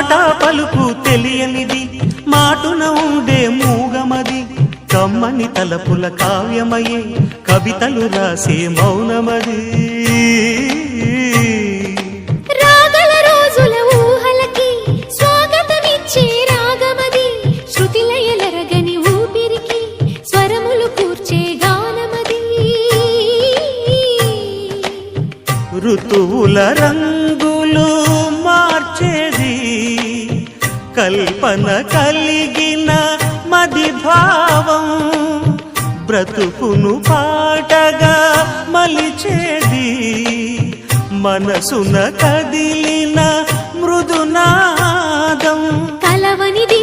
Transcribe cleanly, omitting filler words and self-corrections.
మాట పలుకు తెలియనిది మాటున ఉండే మూగమది కమ్మని తలపుల కావ్యమయే కవితలు రాసే మౌనమది రాగల రోజుల ఊహలకి స్వాగతమిచ్చే రాగమది శృతిలయలరగని ఊపిరికి స్వరములు కూర్చే గానమది ఋతువుల రంగులు మార్చేది కల్పన కలిగిన మది భావం బ్రతుకును పాటగా మలిచేది మనసున కదిలిన మృదునాదం కలవనిది